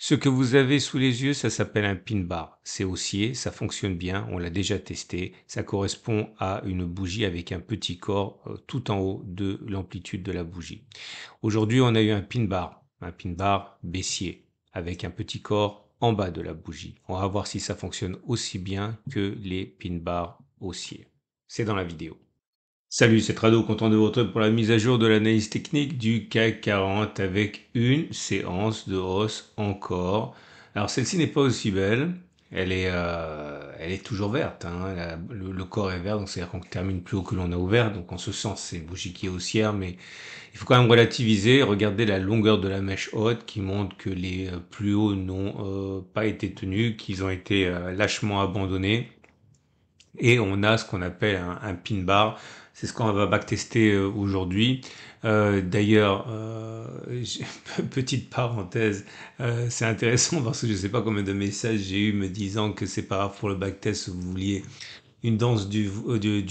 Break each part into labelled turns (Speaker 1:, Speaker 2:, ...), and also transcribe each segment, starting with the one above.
Speaker 1: Ce que vous avez sous les yeux, ça s'appelle un pin bar. C'est haussier, ça fonctionne bien, on l'a déjà testé. Ça correspond à une bougie avec un petit corps tout en haut de l'amplitude de la bougie. Aujourd'hui, on a eu un pin bar baissier avec un petit corps en bas de la bougie. On va voir si ça fonctionne aussi bien que les pin bars haussiers. C'est dans la vidéo. Salut, c'est Trado, content de vous retrouver pour la mise à jour de l'analyse technique du CAC 40 avec une séance de hausse encore. Alors celle-ci n'est pas aussi belle, elle est toujours verte, hein. Le corps est vert, donc c'est-à-dire qu'on termine plus haut que l'on a ouvert, donc en ce sens c'est une bougie qui est haussière, mais il faut quand même relativiser, regarder la longueur de la mèche haute qui montre que les plus hauts n'ont pas été tenus, qu'ils ont été lâchement abandonnés. Et on a ce qu'on appelle un pin bar. C'est ce qu'on va backtester aujourd'hui. D'ailleurs, petite parenthèse, c'est intéressant parce que je ne sais pas combien de messages j'ai eu me disant que c'est pas grave pour le backtest si vous vouliez une danse du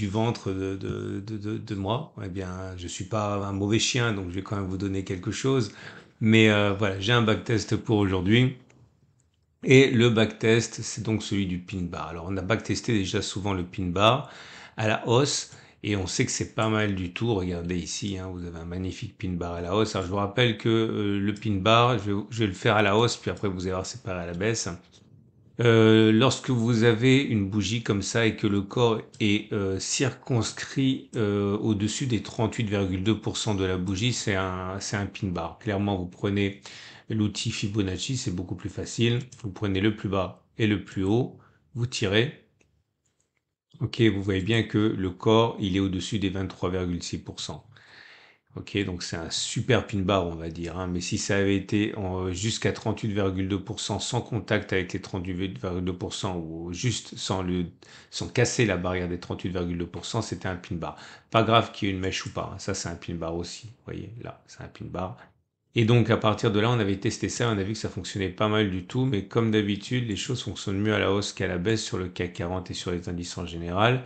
Speaker 1: ventre de moi. Eh bien, je suis pas un mauvais chien, donc je vais quand même vous donner quelque chose. Mais voilà, j'ai un backtest pour aujourd'hui. Et le backtest, c'est donc celui du pin bar. Alors, on a backtesté déjà souvent le pin bar à la hausse et on sait que c'est pas mal du tout. Regardez ici, hein, vous avez un magnifique pin bar à la hausse. Alors, je vous rappelle que le pin bar, je vais le faire à la hausse, puis après vous allez voir séparer à la baisse. Lorsque vous avez une bougie comme ça et que le corps est circonscrit au-dessus des 38,2% de la bougie, c'est un pin bar. Clairement, vous prenez l'outil Fibonacci, c'est beaucoup plus facile. Vous prenez le plus bas et le plus haut, vous tirez. Ok, vous voyez bien que le corps, il est au-dessus des 23,6%. Ok, donc c'est un super pin bar, on va dire, hein. Mais si ça avait été jusqu'à 38,2% sans contact avec les 38,2% ou juste sans casser la barrière des 38,2%, c'était un pin bar. Pas grave qu'il y ait une mèche ou pas, hein. Ça, c'est un pin bar aussi. Vous voyez, là, c'est un pin bar. Et donc, à partir de là, on avait testé ça, on a vu que ça fonctionnait pas mal du tout, mais comme d'habitude, les choses fonctionnent mieux à la hausse qu'à la baisse sur le CAC 40 et sur les indices en général.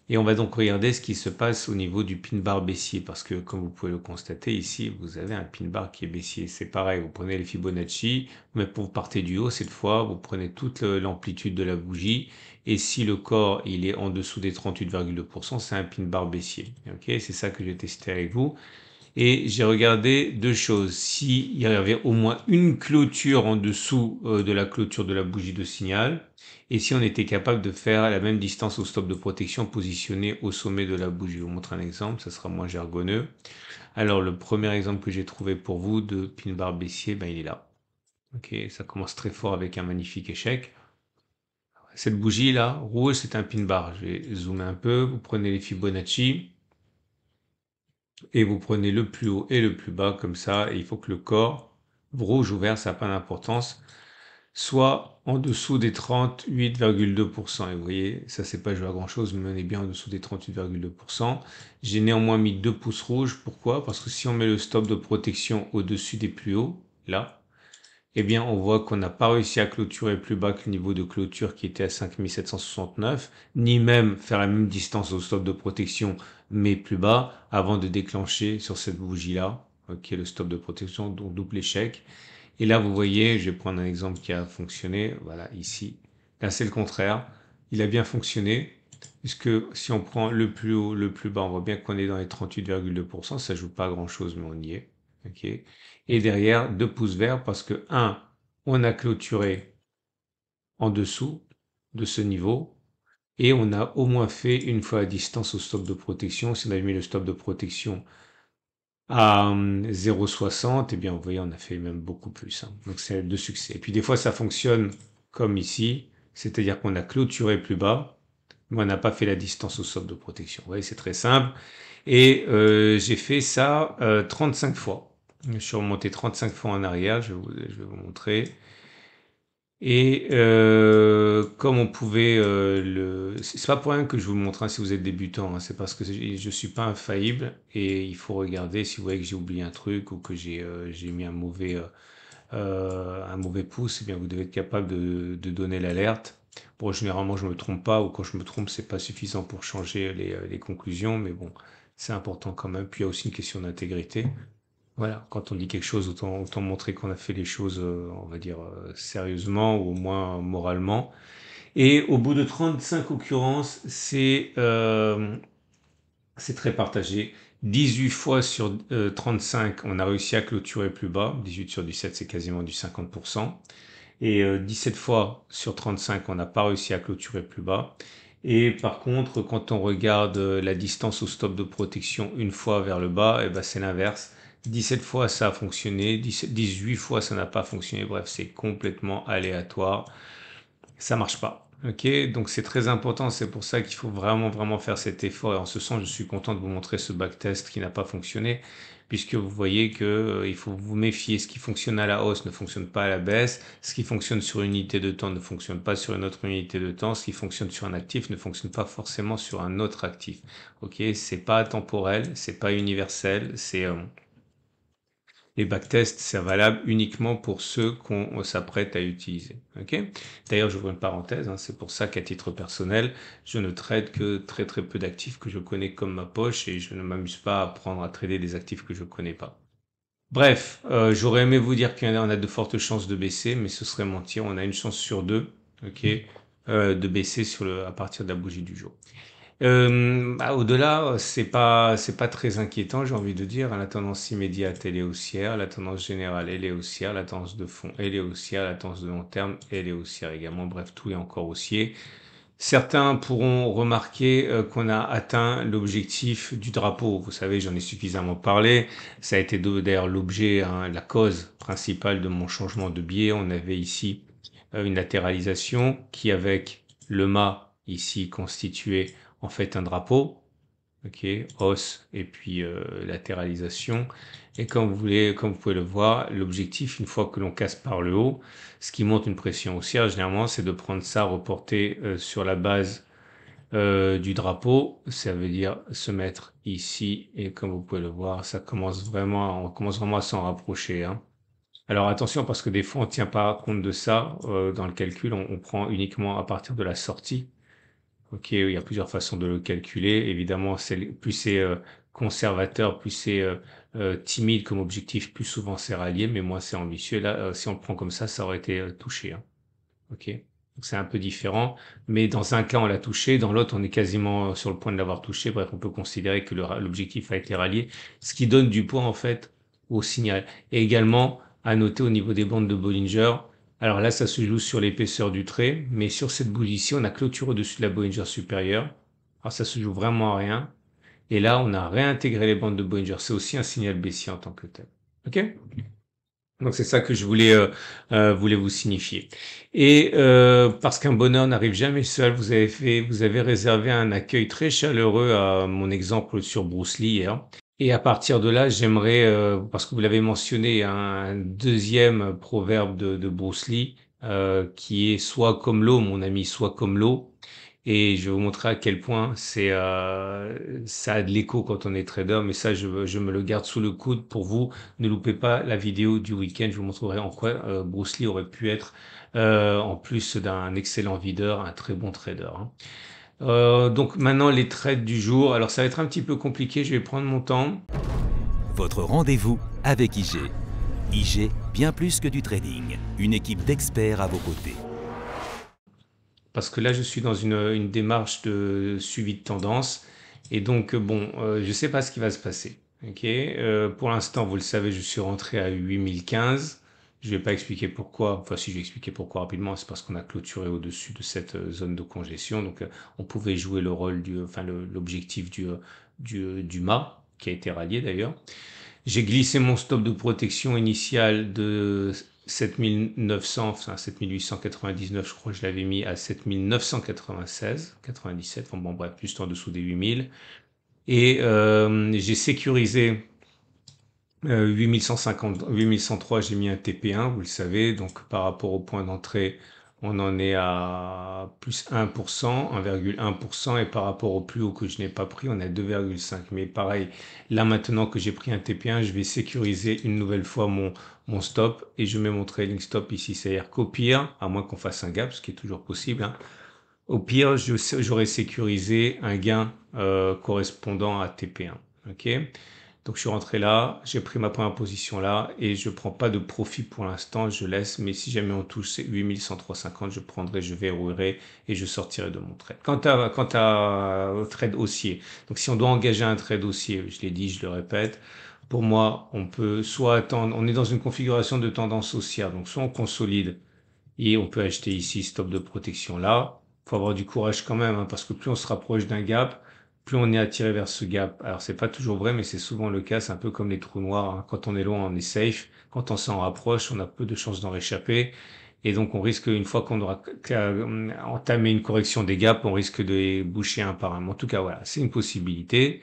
Speaker 1: Et on va donc regarder ce qui se passe au niveau du pin bar baissier, parce que comme vous pouvez le constater ici, vous avez un pin bar qui est baissier. C'est pareil, vous prenez les Fibonacci, mais vous partez du haut cette fois, vous prenez toute l'amplitude de la bougie, et si le corps il est en dessous des 38,2%, c'est un pin bar baissier. Ok, c'est ça que j'ai testé avec vous. Et j'ai regardé deux choses. S'il y avait au moins une clôture en dessous de la clôture de la bougie de signal, et si on était capable de faire la même distance au stop de protection positionné au sommet de la bougie. Je vous montre un exemple, ça sera moins jargonneux. Alors le premier exemple que j'ai trouvé pour vous de pin bar baissier, ben, il est là. Ok, ça commence très fort avec un magnifique échec. Cette bougie là, rouge, c'est un pin bar. Je vais zoomer un peu. Vous prenez les Fibonacci et vous prenez le plus haut et le plus bas comme ça, et il faut que le corps, rouge ou vert, ça n'a pas d'importance, soit en dessous des 38,2%. Et vous voyez, ça c'est pas joué à grand chose, mais on est bien en dessous des 38,2%. J'ai néanmoins mis 2 pouces rouges. Pourquoi? Parce que si on met le stop de protection au-dessus des plus hauts, là, eh bien, on voit qu'on n'a pas réussi à clôturer plus bas que le niveau de clôture qui était à 5769, ni même faire la même distance au stop de protection, mais plus bas, avant de déclencher sur cette bougie-là, qui est le stop de protection, donc double échec. Et là, vous voyez, je vais prendre un exemple qui a fonctionné, voilà, ici. Là, c'est le contraire. Il a bien fonctionné, puisque si on prend le plus haut, le plus bas, on voit bien qu'on est dans les 38,2%, ça joue pas à grand-chose, mais on y est. Ok. Et derrière, 2 pouces verts parce que, un, on a clôturé en dessous de ce niveau et on a au moins fait une fois la distance au stop de protection. Si on avait mis le stop de protection à 0,60, eh bien, vous voyez, on a fait même beaucoup plus, hein. Donc, c'est de succès. Et puis, des fois, ça fonctionne comme ici, c'est-à-dire qu'on a clôturé plus bas, mais on n'a pas fait la distance au stop de protection. Vous voyez, c'est très simple. Et j'ai fait ça 35 fois. Je suis remonté 35 fois en arrière, je vais vous montrer. Et comme on pouvait c'est pas pour rien que je vous le montre, hein, si vous êtes débutant, hein, c'est parce que je suis pas infaillible et il faut regarder si vous voyez que j'ai oublié un truc ou que j'ai mis un mauvais pouce, eh bien vous devez être capable de donner l'alerte. Bon, généralement je me trompe pas ou quand je me trompe c'est pas suffisant pour changer les conclusions, mais bon, c'est important quand même. Puis il y a aussi une question d'intégrité. Voilà, quand on dit quelque chose, autant montrer qu'on a fait les choses, on va dire, sérieusement ou au moins moralement. Et au bout de 35 occurrences, c'est très partagé. 18 fois sur 35, on a réussi à clôturer plus bas. 18 sur 17, c'est quasiment du 50%. Et 17 fois sur 35, on n'a pas réussi à clôturer plus bas. Et par contre, quand on regarde la distance au stop de protection une fois vers le bas, eh ben c'est l'inverse. 17 fois ça a fonctionné, 18 fois ça n'a pas fonctionné. Bref, c'est complètement aléatoire. Ça marche pas. Ok, donc c'est très important. C'est pour ça qu'il faut vraiment, vraiment faire cet effort. Et en ce sens, je suis content de vous montrer ce backtest qui n'a pas fonctionné, puisque vous voyez que il faut vous méfier. Ce qui fonctionne à la hausse ne fonctionne pas à la baisse. Ce qui fonctionne sur une unité de temps ne fonctionne pas sur une autre unité de temps. Ce qui fonctionne sur un actif ne fonctionne pas forcément sur un autre actif. Ok, c'est pas temporel, c'est pas universel, c'est les backtests, c'est valable uniquement pour ceux qu'on s'apprête à utiliser. Ok. D'ailleurs, j'ouvre une parenthèse, hein, c'est pour ça qu'à titre personnel, je ne trade que très très peu d'actifs que je connais comme ma poche et je ne m'amuse pas à apprendre à trader des actifs que je connais pas. Bref, j'aurais aimé vous dire qu'on a de fortes chances de baisser, mais ce serait mentir. On a une chance sur deux, ok, de baisser à partir de la bougie du jour. Au-delà, c'est pas très inquiétant, j'ai envie de dire. La tendance immédiate, elle est haussière. La tendance générale, elle est haussière. La tendance de fond, elle est haussière. La tendance de long terme, elle est haussière également. Bref, tout est encore haussier. Certains pourront remarquer qu'on a atteint l'objectif du drapeau. Vous savez, j'en ai suffisamment parlé. Ça a été d'ailleurs l'objet, hein, la cause principale de mon changement de biais. On avait ici une latéralisation qui, avec le mât ici constitué en fait un drapeau, ok, hausse et puis latéralisation. Et comme vous pouvez le voir, l'objectif, une fois que l'on casse par le haut, ce qui monte une pression haussière, généralement, c'est de prendre ça reporté sur la base du drapeau. Ça veut dire se mettre ici et comme vous pouvez le voir, on commence vraiment à s'en rapprocher, hein. Alors attention parce que des fois on ne tient pas compte de ça dans le calcul, on prend uniquement à partir de la sortie. Ok, il y a plusieurs façons de le calculer. Évidemment, plus c'est conservateur, plus c'est timide comme objectif, plus souvent c'est rallié, mais moins c'est ambitieux. Là, si on le prend comme ça aurait été touché, hein. Ok, donc c'est un peu différent, mais dans un cas on l'a touché, dans l'autre on est quasiment sur le point de l'avoir touché. Bref, on peut considérer que l'objectif a été rallié, ce qui donne du poids en fait au signal. Et également à noter au niveau des bandes de Bollinger. Alors là, ça se joue sur l'épaisseur du trait, mais sur cette bougie ici, on a clôturé au-dessus de la Bollinger supérieure. Alors ça se joue vraiment à rien. Et là, on a réintégré les bandes de Bollinger. C'est aussi un signal baissier en tant que tel. Ok? Donc c'est ça que je voulais vous signifier. Et parce qu'un bonheur n'arrive jamais seul, vous avez réservé un accueil très chaleureux à mon exemple sur Bruce Lee hier. Et à partir de là, j'aimerais, parce que vous l'avez mentionné, un deuxième proverbe de Bruce Lee, qui est soit comme l'eau, mon ami, soit comme l'eau. Et je vais vous montrer à quel point ça a de l'écho quand on est trader, mais ça, je me le garde sous le coude pour vous. Ne loupez pas la vidéo du week-end, je vous montrerai en quoi Bruce Lee aurait pu être, en plus d'un excellent videur, un très bon trader, hein. Donc maintenant, les trades du jour. Alors ça va être un petit peu compliqué, je vais prendre mon temps.
Speaker 2: Votre rendez-vous avec IG. IG, bien plus que du trading. Une équipe d'experts à vos côtés.
Speaker 1: Parce que là, je suis dans une démarche de suivi de tendance. Et donc, bon, je ne sais pas ce qui va se passer. Ok. Pour l'instant, vous le savez, je suis rentré à 8015. Je ne vais pas expliquer pourquoi. Enfin, si je vais expliquer pourquoi rapidement, c'est parce qu'on a clôturé au-dessus de cette zone de congestion. Donc, on pouvait jouer le rôle l'objectif du mât, qui a été rallié d'ailleurs. J'ai glissé mon stop de protection initial de 7900, enfin 7899, je crois que je l'avais mis à 7996, 97, enfin bon bref, juste en dessous des 8000. Et j'ai sécurisé 8150, 8103, j'ai mis un TP1, vous le savez, donc par rapport au point d'entrée, on en est à plus 1%, 1,1%, et par rapport au plus haut que je n'ai pas pris, on est à 2,5. Mais pareil, là maintenant que j'ai pris un TP1, je vais sécuriser une nouvelle fois mon stop, et je mets mon trailing stop ici. C'est-à-dire qu'au pire, à moins qu'on fasse un gap, ce qui est toujours possible, hein, au pire, j'aurais sécurisé un gain correspondant à TP1. Ok? Donc je suis rentré là, j'ai pris ma première position là et je prends pas de profit pour l'instant, je laisse. Mais si jamais on touche ces 8103,50, je prendrai, je verrouillerai et je sortirai de mon trade. Au trade haussier, donc si on doit engager un trade haussier, je l'ai dit, je le répète, pour moi, on peut soit attendre, on est dans une configuration de tendance haussière, donc soit on consolide et on peut acheter ici stop de protection là. Faut avoir du courage quand même, hein, parce que plus on se rapproche d'un gap, plus on est attiré vers ce gap. Alors c'est pas toujours vrai, mais c'est souvent le cas. C'est un peu comme les trous noirs, hein. Quand on est loin, on est safe. Quand on s'en rapproche, on a peu de chances d'en réchapper. Et donc on risque, une fois qu'on aura entamé une correction des gaps, on risque de les boucher un par un. Mais en tout cas, voilà, c'est une possibilité.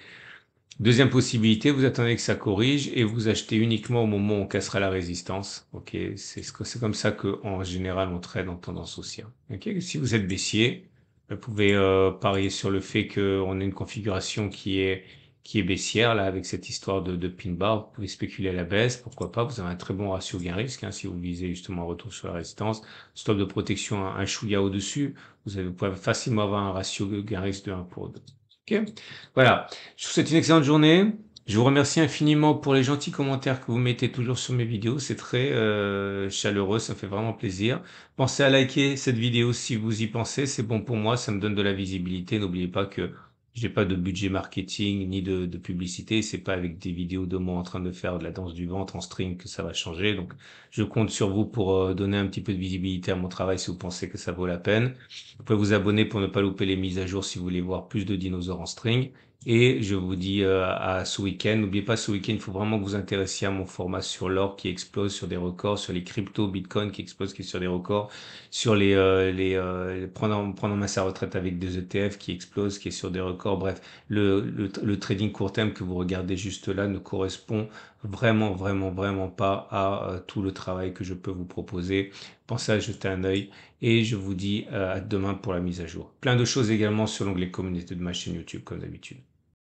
Speaker 1: Deuxième possibilité, vous attendez que ça corrige et vous achetez uniquement au moment où on cassera la résistance. Ok, c'est comme ça que en général on trade en tendance haussière. Ok, si vous êtes baissier, vous pouvez parier sur le fait qu'on ait une configuration qui est baissière là avec cette histoire de pin bar. Vous pouvez spéculer à la baisse, pourquoi pas. Vous avez un très bon ratio gain-risque, hein, si vous visez justement un retour sur la résistance. Stop de protection un chouïa au-dessus. Vous pouvez facilement avoir un ratio gain-risque de 1 pour 2. Ok, voilà. Je vous souhaite une excellente journée. Je vous remercie infiniment pour les gentils commentaires que vous mettez toujours sur mes vidéos. C'est très chaleureux, ça me fait vraiment plaisir. Pensez à liker cette vidéo si vous y pensez. C'est bon pour moi, ça me donne de la visibilité. N'oubliez pas que je n'ai pas de budget marketing ni de publicité. C'est pas avec des vidéos de moi en train de faire de la danse du ventre en string que ça va changer. Donc, je compte sur vous pour donner un petit peu de visibilité à mon travail si vous pensez que ça vaut la peine. Vous pouvez vous abonner pour ne pas louper les mises à jour si vous voulez voir plus de dinosaures en string. Et je vous dis à ce week-end. N'oubliez pas, ce week-end, il faut vraiment que vous intéressiez à mon format sur l'or qui explose sur des records, sur les cryptos, Bitcoin qui explose, qui est sur des records, sur prendre sa retraite avec des ETF qui explosent, qui est sur des records. Bref, le trading court terme que vous regardez juste là ne correspond vraiment, vraiment, vraiment pas à tout le travail que je peux vous proposer. Pensez à jeter un œil et je vous dis à demain pour la mise à jour. Plein de choses également sur l'onglet communauté de ma chaîne YouTube comme d'habitude.